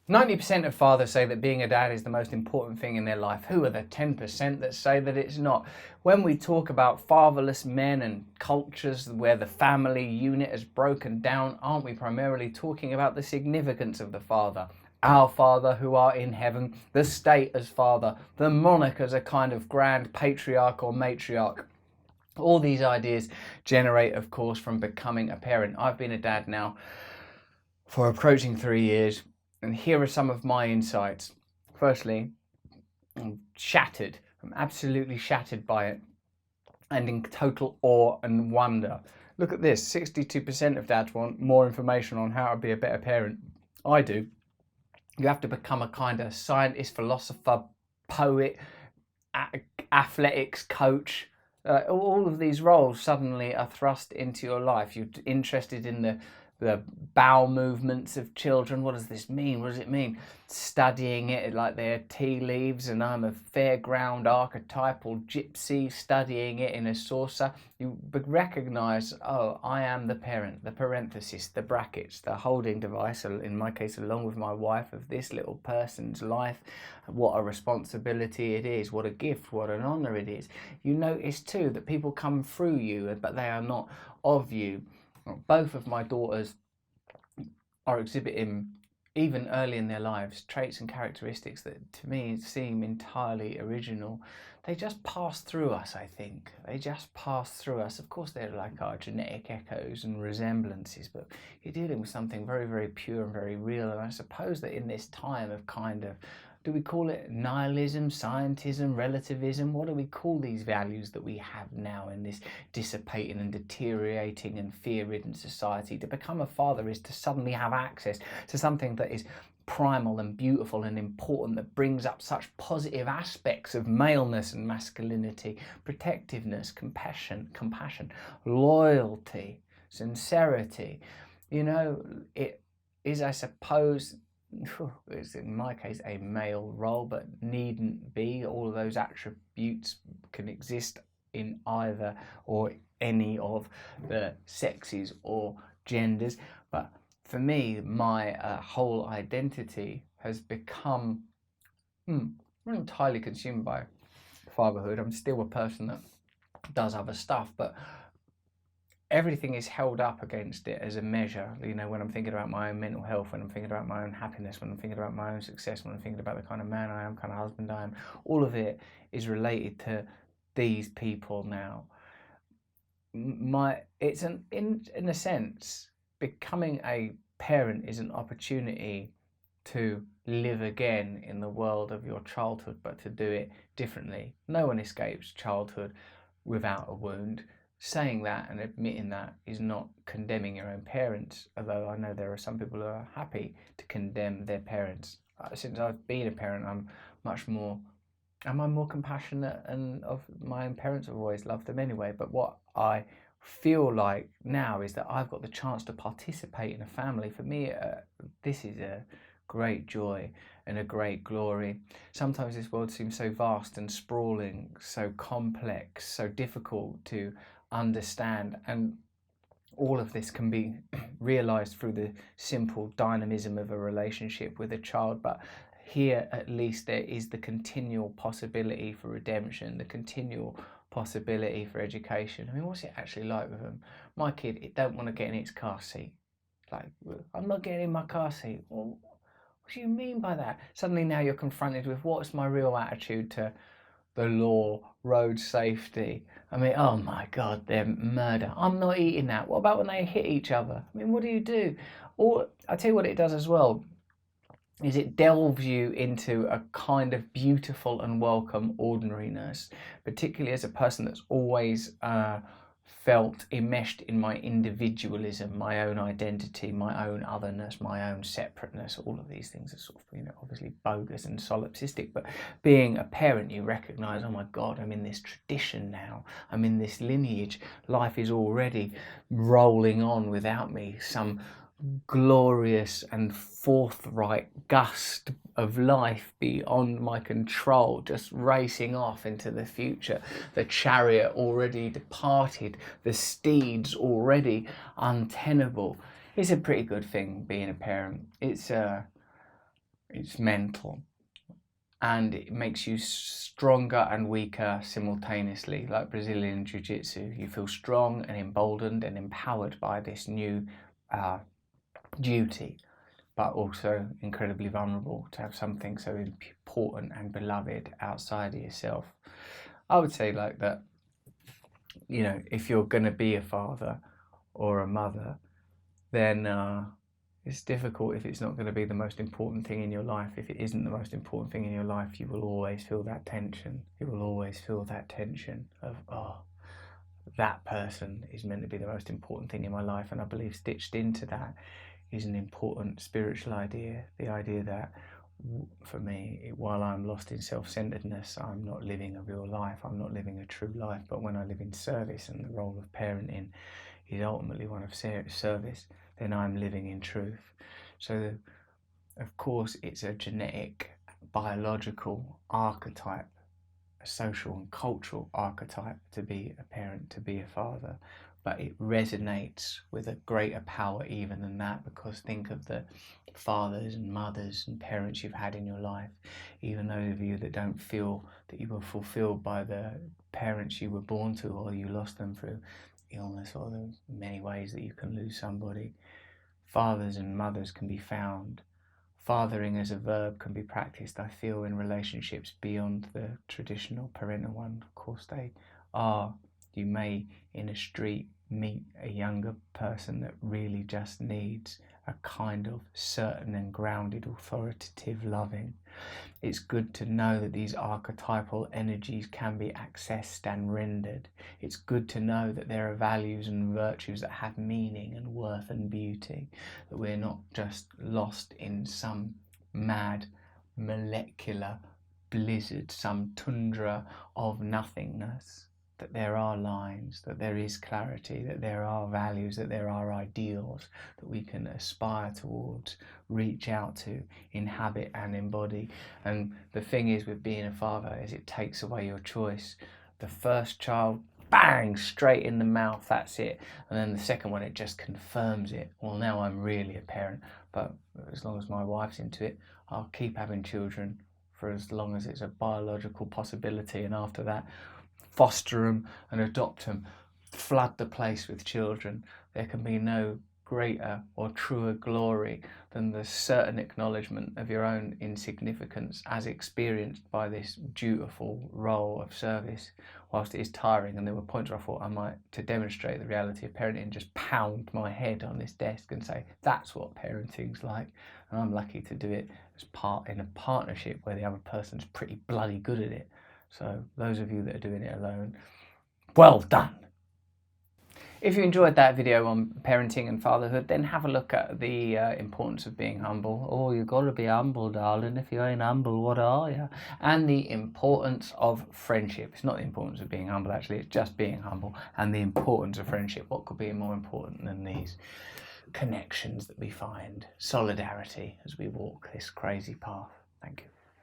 90% of fathers say that being a dad is the most important thing in their life. Who are the 10% that say that it's not? When we talk about fatherless men and cultures where the family unit has broken down, aren't we primarily talking about the significance of the father? Our Father who art in heaven, the state as father, the monarch as a kind of grand patriarch or matriarch. All these ideas generate, of course, from becoming a parent. I've been a dad now for approaching 3 years. And here are some of my insights. Firstly, I'm shattered. I'm absolutely shattered by it and in total awe and wonder. Look at this, 62% of dads want more information on how to be a better parent. I do. You have to become a kind of scientist, philosopher, poet, athletics coach. All of these roles suddenly are thrust into your life. You're interested in the bowel movements of children. What does this mean? What does it mean? Studying it like they're tea leaves, and I'm a fairground archetypal gypsy studying it in a saucer. You recognize, oh, I am the parent, the parenthesis, the brackets, the holding device, in my case, along with my wife, of this little person's life. What a responsibility it is, what a gift, what an honor it is. You notice too that people come through you, but they are not of you. Both of my daughters are exhibiting, even early in their lives, traits and characteristics that to me seem entirely original. They just pass through us, I think. They just pass through us. Of course, they're like our genetic echoes and resemblances, but you're dealing with something very, very pure and very real. And I suppose that in this time of kind of, do we call it nihilism, scientism, relativism? What do we call these values that we have now in this dissipating and deteriorating and fear-ridden society? To become a father is to suddenly have access to something that is primal and beautiful and important, that brings up such positive aspects of maleness and masculinity, protectiveness, compassion, loyalty, sincerity. You know, it is, I suppose, it's in my case a male role, but needn't be. All of those attributes can exist in either or any of the sexes or genders. But for me, my whole identity has become not entirely consumed by fatherhood. I'm still a person that does other stuff, but everything is held up against it as a measure. You know, when I'm thinking about my own mental health, when I'm thinking about my own happiness, when I'm thinking about my own success, when I'm thinking about the kind of man I am, kind of husband I am, all of it is related to these people now. It's in a sense, becoming a parent is an opportunity to live again in the world of your childhood, but to do it differently. No one escapes childhood without a wound. Saying that and admitting that is not condemning your own parents, although I know there are some people who are happy to condemn their parents. Since I've been a parent, I'm more compassionate, and of my own parents, I've always loved them anyway. But what I feel like now is that I've got the chance to participate in a family. For me, this is a great joy and a great glory. Sometimes this world seems so vast and sprawling, so complex, so difficult to understand, and all of this can be realized through the simple dynamism of a relationship with a child. But here at least there is the continual possibility for redemption, the continual possibility for education. I mean, what's it actually like with them? My kid, it don't want to get in its car seat. Like, I'm not getting in my car seat. Well, what do you mean by that? Suddenly now you're confronted with, what's my real attitude to the law, road safety? I mean, oh my God, they're murder. I'm not eating that. What about when they hit each other? I mean, what do you do? Or I tell you what it does as well, is it delves you into a kind of beautiful and welcome ordinariness, particularly as a person that's always felt enmeshed in my individualism, my own identity, my own otherness, my own separateness. All of these things are sort of, obviously bogus and solipsistic, but being a parent, you recognize, oh my God, I'm in this tradition now. I'm in this lineage. Life is already rolling on without me. Some glorious and forthright gust of life beyond my control, just racing off into the future. The chariot already departed, the steeds already untenable. It's a pretty good thing being a parent. It's it's mental, and it makes you stronger and weaker simultaneously. Like Brazilian Jiu-Jitsu, you feel strong and emboldened and empowered by this new duty, but also incredibly vulnerable to have something so important and beloved outside of yourself. I would say like that, you know, if you're going to be a father or a mother, then it's difficult if it's not going to be the most important thing in your life. If it isn't the most important thing in your life, you will always feel that tension. You will always feel that tension of, oh, that person is meant to be the most important thing in my life. And I believe stitched into that is an important spiritual idea, the idea that for me, while I'm lost in self-centeredness, I'm not living a real life, I'm not living a true life. But when I live in service, and the role of parenting is ultimately one of service, then I'm living in truth. So of course it's a genetic, biological archetype, a social and cultural archetype to be a parent, to be a father, but it resonates with a greater power even than that, because think of the fathers and mothers and parents you've had in your life. Even those of you that don't feel that you were fulfilled by the parents you were born to, or you lost them through illness, or the many ways that you can lose somebody, fathers and mothers can be found. Fathering as a verb can be practiced, I feel, in relationships beyond the traditional parental one. Of course they are. You may, in a street, meet a younger person that really just needs a kind of certain and grounded, authoritative loving. It's good to know that these archetypal energies can be accessed and rendered. It's good to know that there are values and virtues that have meaning and worth and beauty, that we're not just lost in some mad molecular blizzard, some tundra of nothingness, that there are lines, that there is clarity, that there are values, that there are ideals that we can aspire towards, reach out to, inhabit and embody. And the thing is with being a father is it takes away your choice. The first child, bang, straight in the mouth, that's it. And then the second one, it just confirms it. Well, now I'm really a parent, but as long as my wife's into it, I'll keep having children for as long as it's a biological possibility. And after that, foster them and adopt them, flood the place with children. There can be no greater or truer glory than the certain acknowledgement of your own insignificance as experienced by this dutiful role of service. Whilst it is tiring, and there were points where I thought I might, to demonstrate the reality of parenting, just pound my head on this desk and say, that's what parenting's like. And I'm lucky to do it as part in a partnership where the other person's pretty bloody good at it. So those of you that are doing it alone, well done. If you enjoyed that video on parenting and fatherhood, then have a look at the importance of being humble. Oh, you've got to be humble, darling. If you ain't humble, what are you? And the importance of friendship. It's not the importance of being humble, actually. It's just being humble. And the importance of friendship. What could be more important than these connections that we find? Solidarity as we walk this crazy path. Thank you.